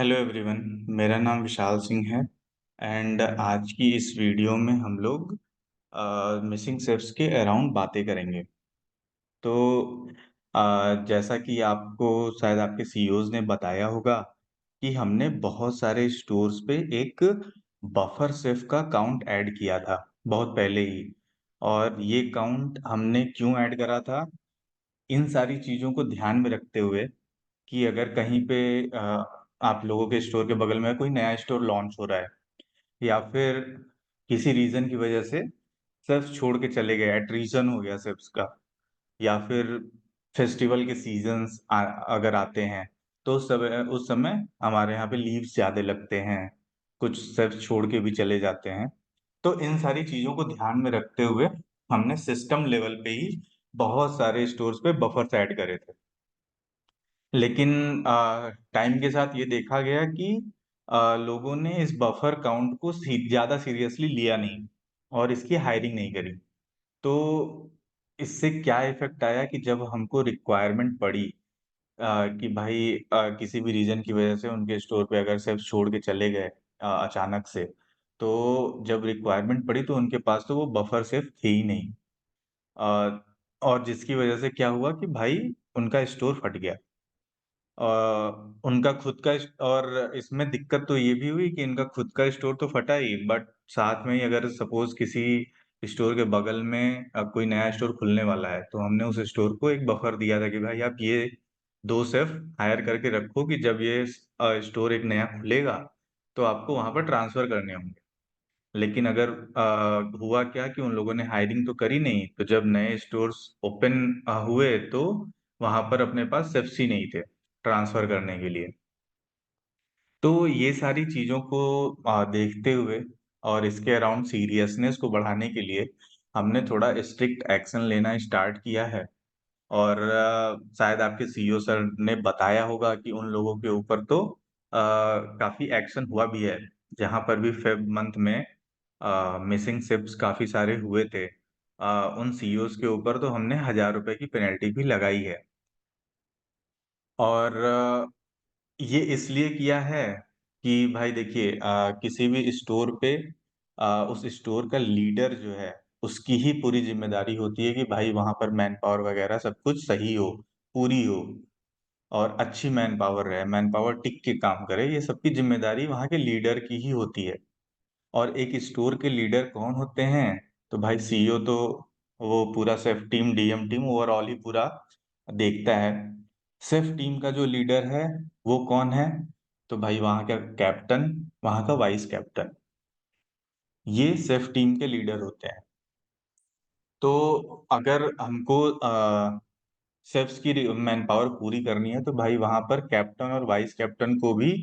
Hello everyone, मेरा नाम विशाल सिंह है एंड आज की इस वीडियो में हम लोग मिसिंग शेफ्स के अराउंड बातें करेंगे। तो जैसा कि आपको शायद आपके सीईओज ने बताया होगा कि हमने बहुत सारे स्टोर्स पे एक बफर शेफ का काउंट ऐड किया था बहुत पहले ही। और ये काउंट हमने क्यों ऐड करा था, इन सारी चीज़ों को ध्यान में रखते हुए कि अगर कहीं पे आप लोगों के स्टोर के बगल में कोई नया स्टोर लॉन्च हो रहा है या फिर किसी रीज़न की वजह से सेल्फ छोड़ के चले गए, एट्रिशन हो गया सेल्फ्स का, या फिर फेस्टिवल के सीज़न्स अगर आते हैं, तो उस समय हमारे यहाँ पे लीव्स ज़्यादा लगते हैं, कुछ सेल्फ छोड़ के भी चले जाते हैं। तो इन सारी चीज़ों को ध्यान में रखते हुए हमने सिस्टम लेवल पे ही बहुत सारे स्टोर्स पे बफर्स ऐड करे थे। लेकिन टाइम के साथ ये देखा गया कि लोगों ने इस बफर काउंट को ज़्यादा सीरियसली लिया नहीं और इसकी हायरिंग नहीं करी। तो इससे क्या इफ़ेक्ट आया कि जब हमको रिक्वायरमेंट पड़ी कि भाई किसी भी रीज़न की वज़ह से उनके स्टोर पे अगर शेल्फ़ छोड़ के चले गए अचानक से, तो जब रिक्वायरमेंट पड़ी तो उनके पास तो वो बफर शेल्फ़ थे ही नहीं। अ, और जिसकी वज़ह से क्या हुआ कि भाई उनका स्टोर फट गया। अ, उनका खुद का और इसमें दिक्कत तो ये भी हुई कि इनका खुद का स्टोर तो फटा ही, बट साथ में ही अगर सपोज़ किसी स्टोर के बगल में कोई नया स्टोर खुलने वाला है, तो हमने उस स्टोर को एक बफर दिया था कि भाई आप ये 2 शेफ़ हायर करके रखो कि जब ये स्टोर एक नया खुलेगा, तो आपको वहाँ पर ट्रांसफ़र करने होंगे। लेकिन अगर हुआ क्या कि उन लोगों ने हायरिंग तो करी नहीं, तो जब नए स्टोर्स ओपन हुए तो वहाँ पर अपने पास शेफ़्स ही नहीं थे, ट्रांसफ़र करने के लिए। तो ये सारी चीज़ों को देखते हुए और इसके अराउंड सीरियसनेस को बढ़ाने के लिए हमने थोड़ा स्ट्रिक्ट एक्शन लेना स्टार्ट किया है। और शायद आपके सीईओ सर ने बताया होगा कि उन लोगों के ऊपर तो काफ़ी एक्शन हुआ भी है, जहाँ पर भी फ़ेब मंथ में मिसिंग शिप्स काफ़ी सारे हुए थे। उन सीईओज़ के ऊपर तो हमने ₹1000 की पेनल्टी भी लगाई है। और ये इसलिए किया है कि भाई देखिए किसी भी स्टोर पे उस स्टोर का लीडर जो है, उसकी ही पूरी ज़िम्मेदारी होती है कि भाई वहाँ पर मैन पावर वग़ैरह सब कुछ सही हो, पूरी हो और अच्छी मैन पावर रहे, मैन पावर टिक के काम करे, ये सबकी ज़िम्मेदारी वहाँ के लीडर की ही होती है। और एक स्टोर के लीडर कौन होते हैं? तो भाई सीईओ तो वो पूरा safe team, DM team overall ही पूरा देखता है। सेफ टीम का जो लीडर है, वो कौन है? तो भाई वहाँ का कैप्टन, वहाँ का वाइस कैप्टन, ये सेफ टीम के लीडर होते हैं। तो अगर हमको शेफ्स की मैन पावर पूरी करनी है, तो भाई वहाँ पर कैप्टन और वाइस कैप्टन को भी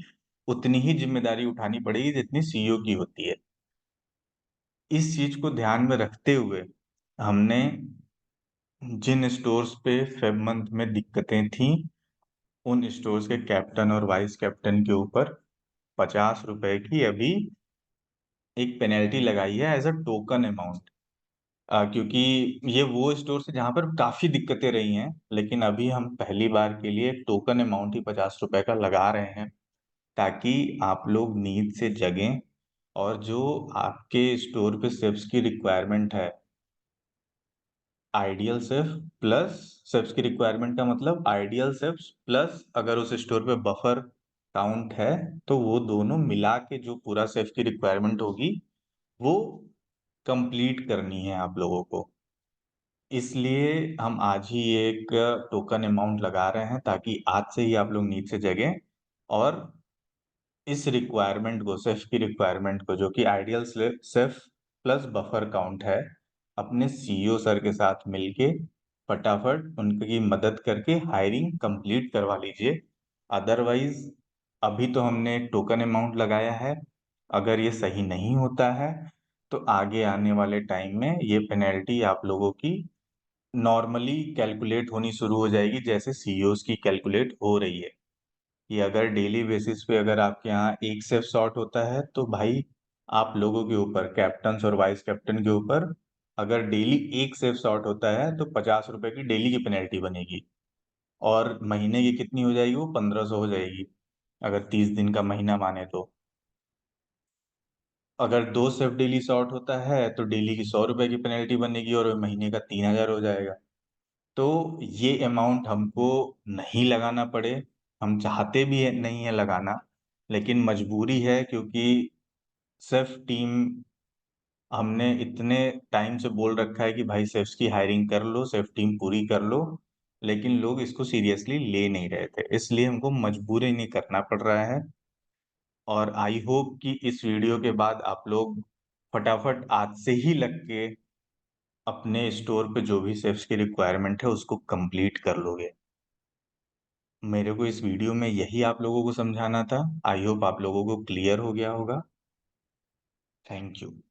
उतनी ही ज़िम्मेदारी उठानी पड़ेगी जितनी सीईओ की होती है। इस चीज़ को ध्यान में रखते हुए हमने जिन स्टोर्स पे फ़ेब मंथ में दिक्कतें थीं, उन स्टोर्स के कैप्टन और वाइस कैप्टन के ऊपर ₹50 की अभी एक पेनल्टी लगाई है एज़ अ टोकन अमाउंट। क्योंकि ये वो स्टोर्स हैं जहाँ पर काफ़ी दिक्कतें रही हैं, लेकिन अभी हम पहली बार के लिए एक टोकन अमाउंट ही ₹50 का लगा रहे हैं, ताकि आप लोग नींद से जगें और जो आपके स्टोर पे शेफ्स की रिक्वायरमेंट है, आइडियल शेफ प्लस शेफ्स की रिक्वायरमेंट का मतलब आइडियल शेफ्स प्लस अगर उस स्टोर पे बफर काउंट है, तो वो दोनों मिला के जो पूरा शेफ की रिक्वायरमेंट होगी, वो कंप्लीट करनी है आप लोगों को। इसलिए हम आज ही एक टोकन अमाउंट लगा रहे हैं ताकि आज से ही आप लोग नींद से जगें और इस रिक्वायरमेंट को शेफ़ की रिक्वायरमेंट को जो कि ideal chef plus buffer count है, अपने सीईओ सर के साथ मिलके फटाफट उनकी मदद करके हायरिंग कंप्लीट करवा लीजिए। अदरवाइज़ अभी तो हमने एक टोकन अमाउंट लगाया है, अगर ये सही नहीं होता है, तो आगे आने वाले टाइम में ये पेनल्टी आप लोगों की नॉर्मली कैलकुलेट होनी शुरू हो जाएगी जैसे सीईओज़ की कैलकुलेट हो रही है। कि अगर डेली बेसिस पे अगर आपके यहाँ एक शेफ़ शॉर्ट होता है, तो भाई आप लोगों के ऊपर कैप्टन्स और वाइस कैप्टन के ऊपर अगर डेली एक शेफ़ शॉर्ट होता है, तो ₹50 की डेली की पेनल्टी बनेगी और महीने की कितनी हो जाएगी वो 1500 हो जाएगी। अगर 30 दिन का महीना माने तो। अगर 2 शिफ्ट डेली शॉर्ट होता है तो डेली की 100 रुपए की पेनल्टी बनेगी और महीने का 3000 हो जाएगा। तो ये अमाउंट हमको नहीं लगाना पड़े, हम चाहते भी नहीं है लगाना, लेकिन मजबूरी है क्योंकि सिर्फ टीम हमने इतने टाइम से बोल रखा है कि भाई शेफ्स की हायरिंग कर लो, शेफ टीम पूरी कर लो, लेकिन लोग इसको सीरियसली ले नहीं रहे थे, इसलिए हमको मजबूरी नहीं करना पड़ रहा है। और आई होप कि इस वीडियो के बाद आप लोग फटाफट आज से ही लग के अपने स्टोर पे जो भी शेफ्स की रिक्वायरमेंट है उसको कंप्लीट कर लोगे। मेरे को इस वीडियो में यही आप लोगों को समझाना था। आई होप आप लोगों को क्लियर हो गया होगा। Thank you.